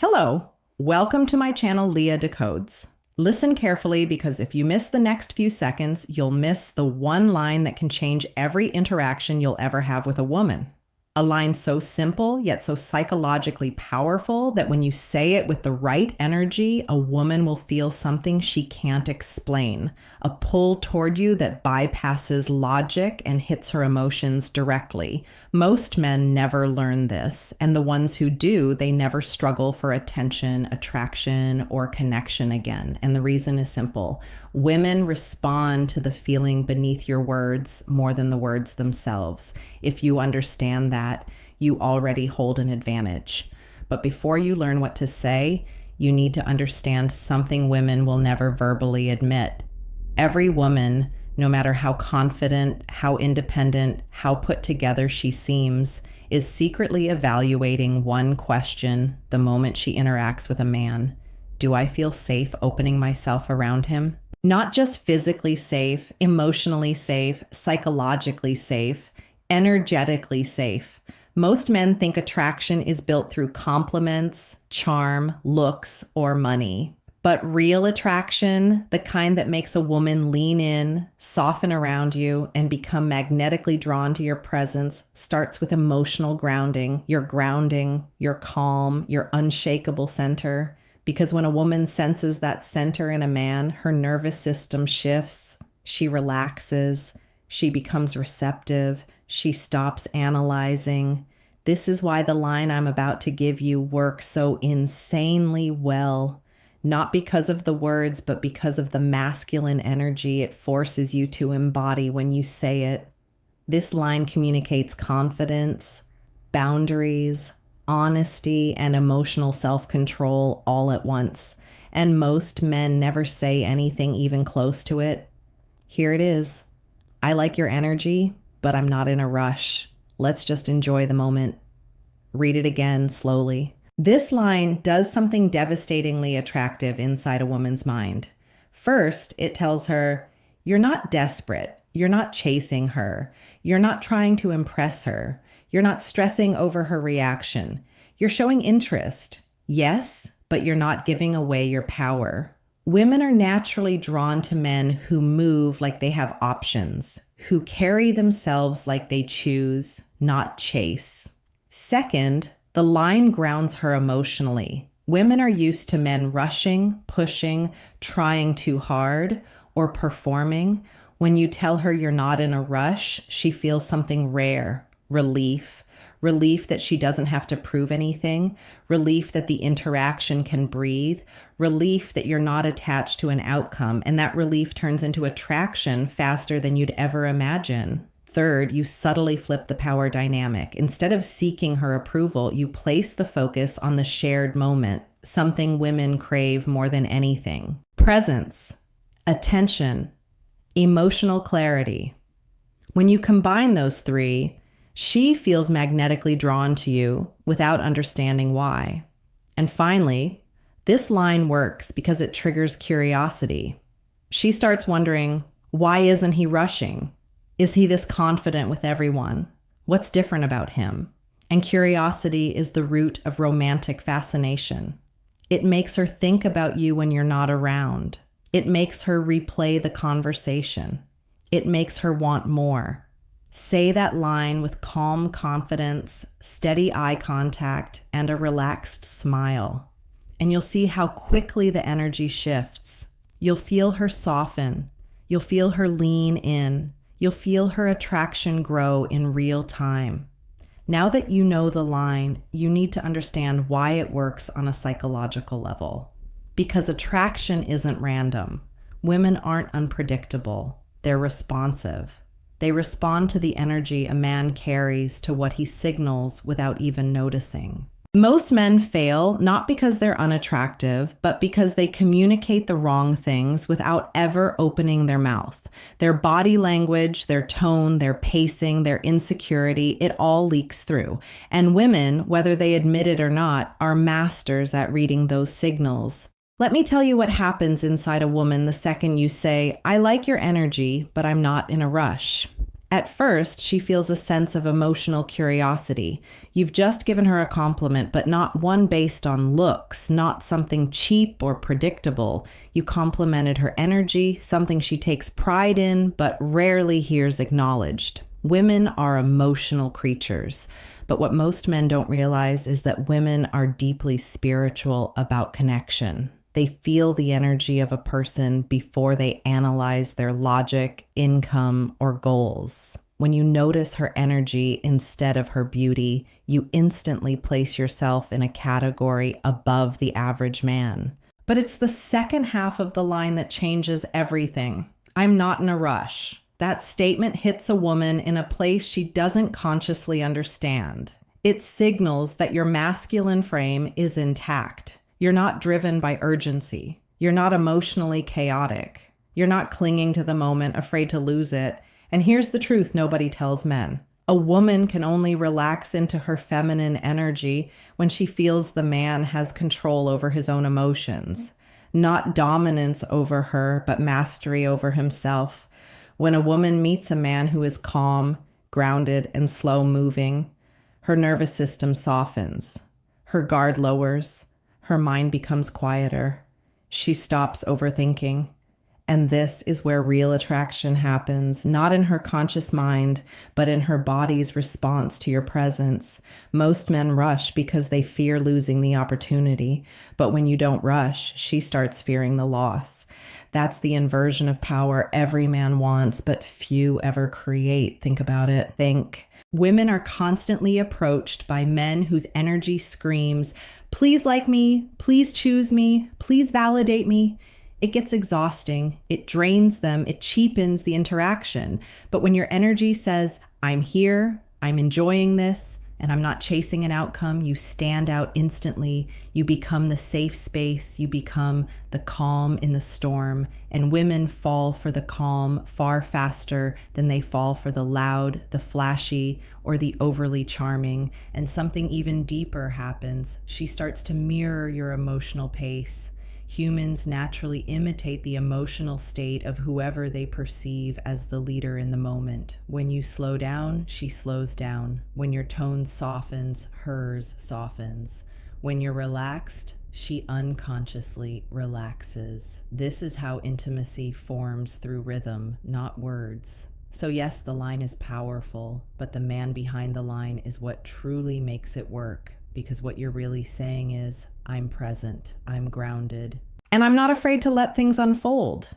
Hello, welcome to my channel, Leah Decodes. Listen carefully because if you miss the next few seconds, you'll miss the one line that can change every interaction you'll ever have with a woman. A line so simple, yet so psychologically powerful that when you say it with the right energy, a woman will feel something she can't explain. A pull toward you that bypasses logic and hits her emotions directly. Most men never learn this, and the ones who do, they never struggle for attention, attraction, or connection again. And the reason is simple. Women respond to the feeling beneath your words more than the words themselves. If you understand that, you already hold an advantage. But before you learn what to say, you need to understand something women will never verbally admit. Every woman, no matter how confident, how independent, how put together she seems, is secretly evaluating one question the moment she interacts with a man. Do I feel safe opening myself around him? Not just physically safe, emotionally safe, psychologically safe, energetically safe. Most men think attraction is built through compliments, charm, looks, or money. But real attraction, the kind that makes a woman lean in, soften around you, and become magnetically drawn to your presence, starts with emotional grounding, your calm, your unshakable center. Because when a woman senses that center in a man, her nervous system shifts, she relaxes, she becomes receptive, she stops analyzing. This is why the line I'm about to give you works so insanely well. Not because of the words, but because of the masculine energy it forces you to embody when you say it. This line communicates confidence, boundaries, honesty, and emotional self-control all at once. And most men never say anything even close to it. Here it is. I like your energy, but I'm not in a rush. Let's just enjoy the moment. Read it again slowly. This line does something devastatingly attractive inside a woman's mind. First, it tells her, you're not desperate. You're not chasing her. You're not trying to impress her. You're not stressing over her reaction. You're showing interest. Yes, but you're not giving away your power. Women are naturally drawn to men who move like they have options, who carry themselves like they choose, not chase. Second, the line grounds her emotionally. Women are used to men rushing, pushing, trying too hard, or performing. When you tell her you're not in a rush, she feels something rare, relief. Relief that she doesn't have to prove anything. Relief that the interaction can breathe. Relief that you're not attached to an outcome. And that relief turns into attraction faster than you'd ever imagine. Third, you subtly flip the power dynamic. Instead of seeking her approval, you place the focus on the shared moment, something women crave more than anything. Presence, attention, emotional clarity. When you combine those three, she feels magnetically drawn to you without understanding why. And finally, this line works because it triggers curiosity. She starts wondering, why isn't he rushing? Is he this confident with everyone? What's different about him? And curiosity is the root of romantic fascination. It makes her think about you when you're not around. It makes her replay the conversation. It makes her want more. Say that line with calm confidence, steady eye contact, and a relaxed smile. And you'll see how quickly the energy shifts. You'll feel her soften. You'll feel her lean in. You'll feel her attraction grow in real time. Now that you know the line, you need to understand why it works on a psychological level. Because attraction isn't random. Women aren't unpredictable. They're responsive. They respond to the energy a man carries to what he signals without even noticing. Most men fail not because they're unattractive, but because they communicate the wrong things without ever opening their mouth. Their body language, their tone, their pacing, their insecurity, it all leaks through. And women, whether they admit it or not, are masters at reading those signals. Let me tell you what happens inside a woman the second you say, I like your energy, but I'm not in a rush. At first, she feels a sense of emotional curiosity. You've just given her a compliment, but not one based on looks, not something cheap or predictable. You complimented her energy, something she takes pride in, but rarely hears acknowledged. Women are emotional creatures, but what most men don't realize is that women are deeply spiritual about connection. They feel the energy of a person before they analyze their logic, income, or goals. When you notice her energy instead of her beauty, you instantly place yourself in a category above the average man. But it's the second half of the line that changes everything. I'm not in a rush. That statement hits a woman in a place she doesn't consciously understand. It signals that your masculine frame is intact. You're not driven by urgency. You're not emotionally chaotic. You're not clinging to the moment, afraid to lose it. And here's the truth nobody tells men. A woman can only relax into her feminine energy when she feels the man has control over his own emotions. Not dominance over her, but mastery over himself. When a woman meets a man who is calm, grounded, and slow moving, her nervous system softens. Her guard lowers. Her mind becomes quieter. She stops overthinking. And this is where real attraction happens, not in her conscious mind, but in her body's response to your presence. Most men rush because they fear losing the opportunity. But when you don't rush, she starts fearing the loss. That's the inversion of power every man wants, but few ever create. Think about it. Women are constantly approached by men whose energy screams, please like me, please choose me, please validate me. It gets exhausting. It drains them. It cheapens the interaction. But when your energy says, I'm here, I'm enjoying this, and I'm not chasing an outcome, you stand out instantly. You become the safe space. You become the calm in the storm. And women fall for the calm far faster than they fall for the loud, the flashy, or the overly charming. And something even deeper happens. She starts to mirror your emotional pace. Humans naturally imitate the emotional state of whoever they perceive as the leader in the moment. When you slow down, she slows down. When your tone softens, hers softens. When you're relaxed, she unconsciously relaxes. This is how intimacy forms through rhythm, not words. So yes, the line is powerful, but the man behind the line is what truly makes it work. Because what you're really saying is, I'm present, I'm grounded, and I'm not afraid to let things unfold.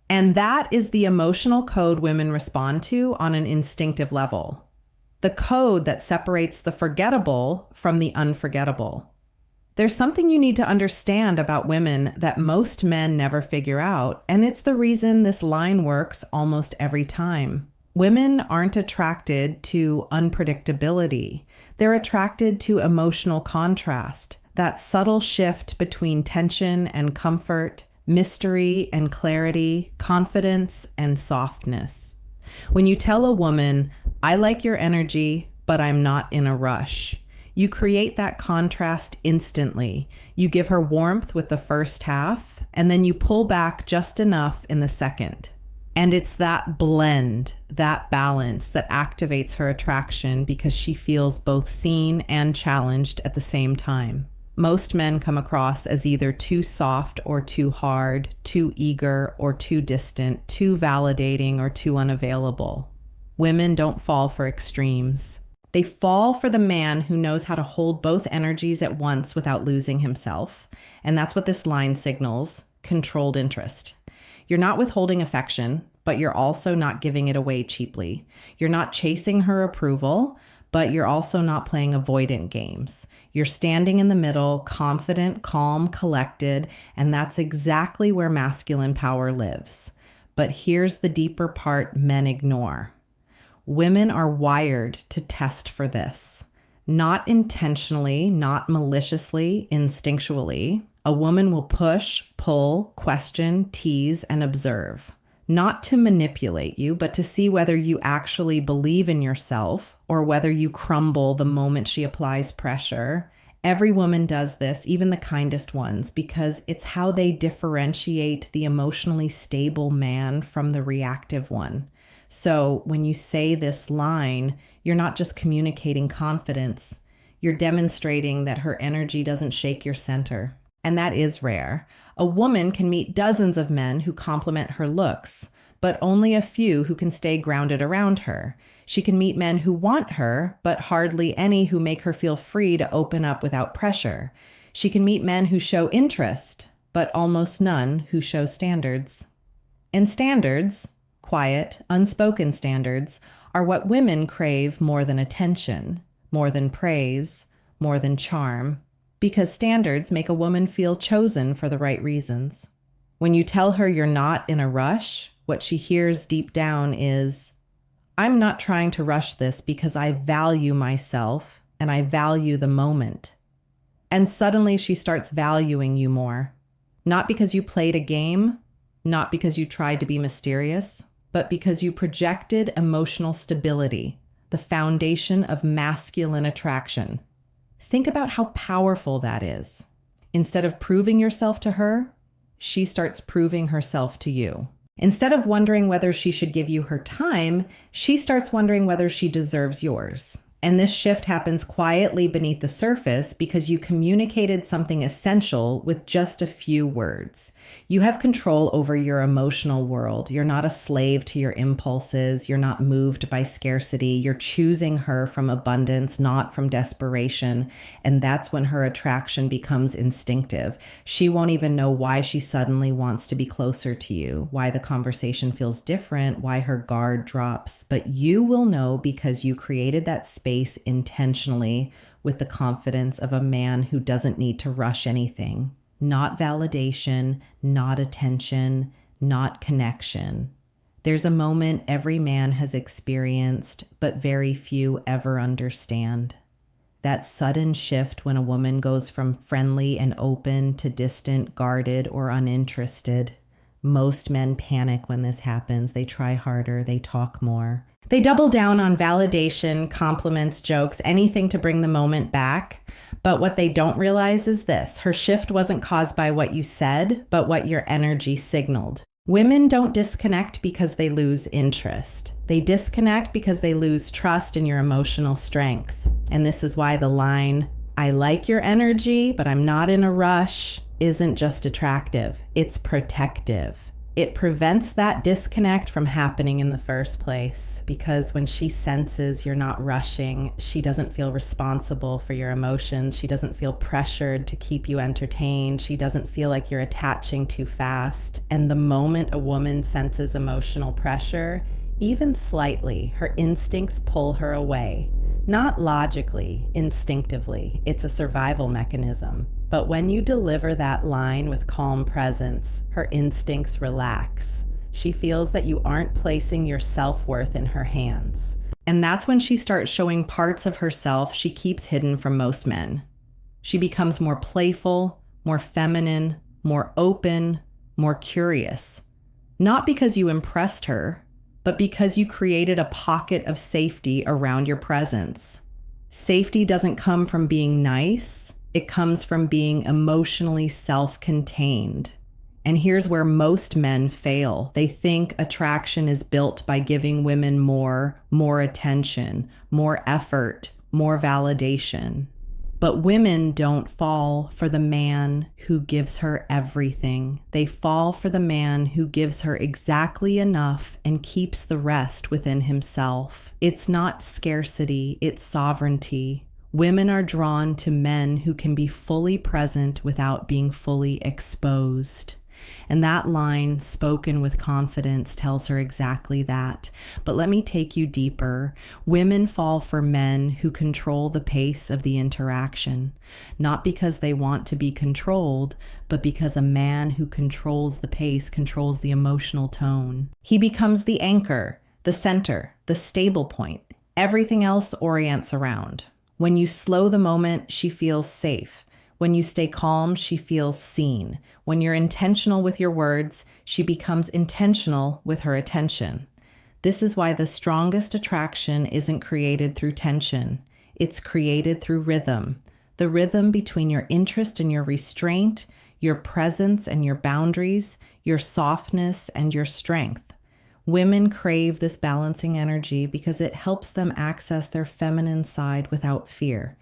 And that is the emotional code women respond to on an instinctive level. The code that separates the forgettable from the unforgettable. There's something you need to understand about women that most men never figure out, and it's the reason this line works almost every time. Women aren't attracted to unpredictability. They're attracted to emotional contrast, that subtle shift between tension and comfort, mystery and clarity, confidence and softness. When you tell a woman, I like your energy, but I'm not in a rush, you create that contrast instantly. You give her warmth with the first half, and then you pull back just enough in the second. And it's that blend, that balance that activates her attraction because she feels both seen and challenged at the same time. Most men come across as either too soft or too hard, too eager or too distant, too validating or too unavailable. Women don't fall for extremes. They fall for the man who knows how to hold both energies at once without losing himself. And that's what this line signals, controlled interest. You're not withholding affection, but you're also not giving it away cheaply. You're not chasing her approval, but you're also not playing avoidant games. You're standing in the middle, confident, calm, collected, and that's exactly where masculine power lives. But here's the deeper part men ignore. Women are wired to test for this. Not intentionally, not maliciously, instinctually. A woman will push, pull, question, tease, and observe. Not to manipulate you, but to see whether you actually believe in yourself or whether you crumble the moment she applies pressure. Every woman does this, even the kindest ones, because it's how they differentiate the emotionally stable man from the reactive one. So when you say this line, you're not just communicating confidence, you're demonstrating that her energy doesn't shake your center. And that is rare. A woman can meet dozens of men who compliment her looks, but only a few who can stay grounded around her. She can meet men who want her, but hardly any who make her feel free to open up without pressure. She can meet men who show interest, but almost none who show standards. And standards, quiet, unspoken standards, are what women crave more than attention, more than praise, more than charm, because standards make a woman feel chosen for the right reasons. When you tell her you're not in a rush, what she hears deep down is, I'm not trying to rush this because I value myself and I value the moment. And suddenly she starts valuing you more. Not because you played a game, not because you tried to be mysterious, but because you projected emotional stability, the foundation of masculine attraction. Think about how powerful that is. Instead of proving yourself to her, she starts proving herself to you. Instead of wondering whether she should give you her time, she starts wondering whether she deserves yours. And this shift happens quietly beneath the surface because you communicated something essential with just a few words. You have control over your emotional world. You're not a slave to your impulses. You're not moved by scarcity. You're choosing her from abundance, not from desperation. And that's when her attraction becomes instinctive. She won't even know why she suddenly wants to be closer to you, why the conversation feels different, why her guard drops. But you will know because you created that space intentionally with the confidence of a man who doesn't need to rush anything. Not validation, not attention, not connection. There's a moment every man has experienced, but very few ever understand. That sudden shift when a woman goes from friendly and open to distant, guarded, or uninterested. Most men panic when this happens. They try harder, they talk more. They double down on validation, compliments, jokes, anything to bring the moment back. But what they don't realize is this: her shift wasn't caused by what you said, but what your energy signaled. Women don't disconnect because they lose interest. They disconnect because they lose trust in your emotional strength. And this is why the line, I like your energy, but I'm not in a rush, isn't just attractive, it's protective. It prevents that disconnect from happening in the first place, because when she senses you're not rushing, she doesn't feel responsible for your emotions. She doesn't feel pressured to keep you entertained. She doesn't feel like you're attaching too fast. And the moment a woman senses emotional pressure, even slightly, her instincts pull her away. Not logically, instinctively. It's a survival mechanism. But when you deliver that line with calm presence, her instincts relax. She feels that you aren't placing your self-worth in her hands. And that's when she starts showing parts of herself she keeps hidden from most men. She becomes more playful, more feminine, more open, more curious. Not because you impressed her, but because you created a pocket of safety around your presence. Safety doesn't come from being nice. It comes from being emotionally self-contained. And here's where most men fail. They think attraction is built by giving women more attention, more effort, more validation. But women don't fall for the man who gives her everything. They fall for the man who gives her exactly enough and keeps the rest within himself. It's not scarcity, it's sovereignty. Women are drawn to men who can be fully present without being fully exposed. And that line, spoken with confidence, tells her exactly that. But let me take you deeper. Women fall for men who control the pace of the interaction, not because they want to be controlled, but because a man who controls the pace controls the emotional tone. He becomes the anchor, the center, the stable point. Everything else orients around. When you slow the moment, she feels safe. When you stay calm, she feels seen. When you're intentional with your words, she becomes intentional with her attention. This is why the strongest attraction isn't created through tension. It's created through rhythm. The rhythm between your interest and your restraint, your presence and your boundaries, your softness and your strength. Women crave this balancing energy because it helps them access their feminine side without fear.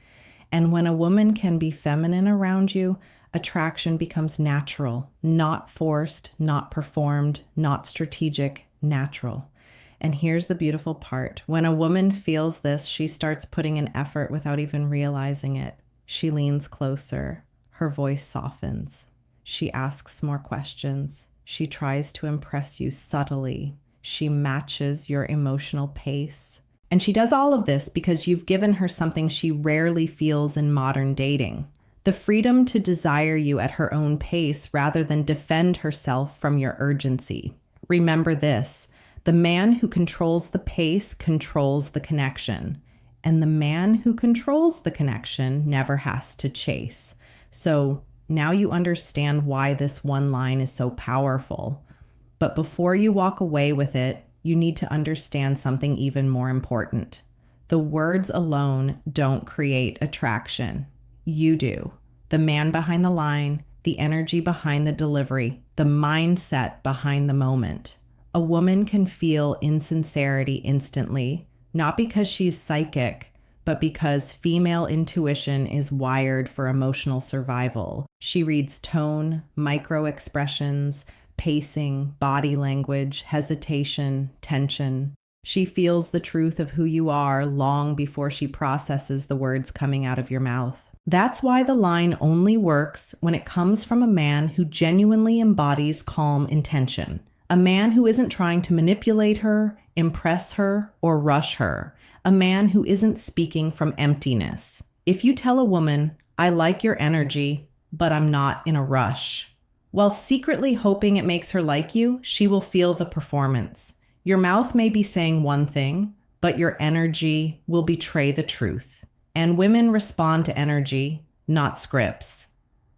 And when a woman can be feminine around you, attraction becomes natural, not forced, not performed, not strategic, natural. And here's the beautiful part. When a woman feels this, she starts putting in effort without even realizing it. She leans closer. Her voice softens. She asks more questions. She tries to impress you subtly. She matches your emotional pace. And she does all of this because you've given her something she rarely feels in modern dating: the freedom to desire you at her own pace rather than defend herself from your urgency. Remember this: the man who controls the pace controls the connection, and the man who controls the connection never has to chase. So now you understand why this one line is so powerful. But before you walk away with it, you need to understand something even more important. The words alone don't create attraction. You do. The man behind the line, the energy behind the delivery, the mindset behind the moment. A woman can feel insincerity instantly, not because she's psychic, but because female intuition is wired for emotional survival. She reads tone, micro expressions, pacing, body language, hesitation, tension. She feels the truth of who you are long before she processes the words coming out of your mouth. That's why the line only works when it comes from a man who genuinely embodies calm intention. A man who isn't trying to manipulate her, impress her, or rush her. A man who isn't speaking from emptiness. If you tell a woman, "I like your energy, but I'm not in a rush," while secretly hoping it makes her like you, she will feel the performance. Your mouth may be saying one thing, but your energy will betray the truth. And women respond to energy, not scripts.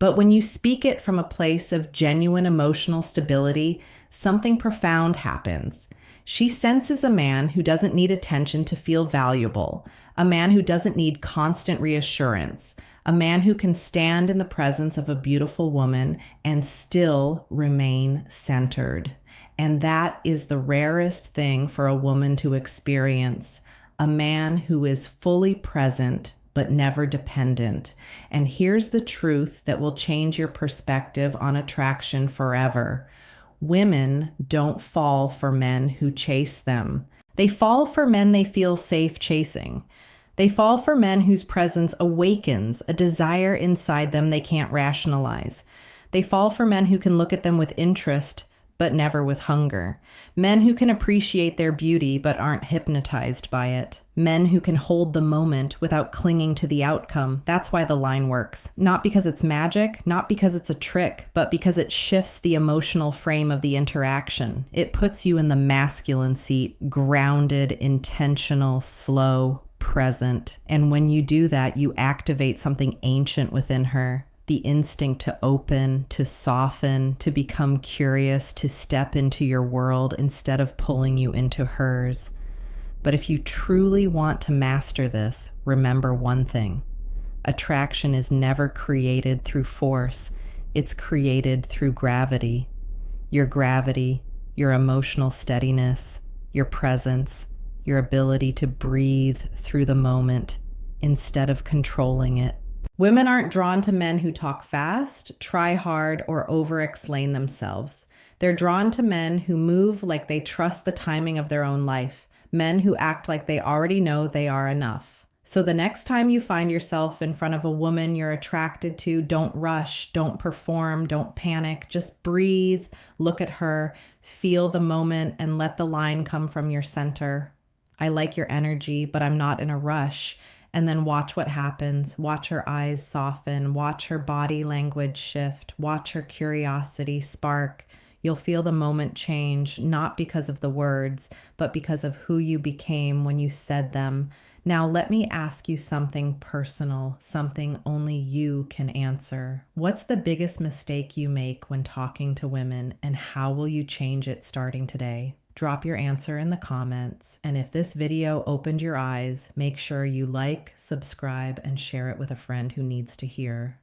But when you speak it from a place of genuine emotional stability, something profound happens. She senses a man who doesn't need attention to feel valuable, a man who doesn't need constant reassurance, a man who can stand in the presence of a beautiful woman and still remain centered. And that is the rarest thing for a woman to experience: a man who is fully present but never dependent. And here's the truth that will change your perspective on attraction forever. Women don't fall for men who chase them. They fall for men they feel safe chasing. They fall for men whose presence awakens a desire inside them they can't rationalize. They fall for men who can look at them with interest, but never with hunger. Men who can appreciate their beauty, but aren't hypnotized by it. Men who can hold the moment without clinging to the outcome. That's why the line works. Not because it's magic, not because it's a trick, but because it shifts the emotional frame of the interaction. It puts you in the masculine seat, grounded, intentional, slow, present. And when you do that, you activate something ancient within her. The instinct to open, to soften, to become curious, to step into your world instead of pulling you into hers. But if you truly want to master this, remember one thing: attraction is never created through force. It's created through gravity. Your gravity, your emotional steadiness, your presence, your ability to breathe through the moment instead of controlling it. Women aren't drawn to men who talk fast, try hard, or over-explain themselves. They're drawn to men who move like they trust the timing of their own life, men who act like they already know they are enough. So the next time you find yourself in front of a woman you're attracted to, don't rush, don't perform, don't panic. Just breathe, look at her, feel the moment, and let the line come from your center. "I like your energy, but I'm not in a rush." And then watch what happens. Watch her eyes soften. Watch her body language shift. Watch her curiosity spark. You'll feel the moment change, not because of the words, but because of who you became when you said them. Now let me ask you something personal, something only you can answer. What's the biggest mistake you make when talking to women, and how will you change it starting today? Drop your answer in the comments, and if this video opened your eyes, make sure you like, subscribe, and share it with a friend who needs to hear.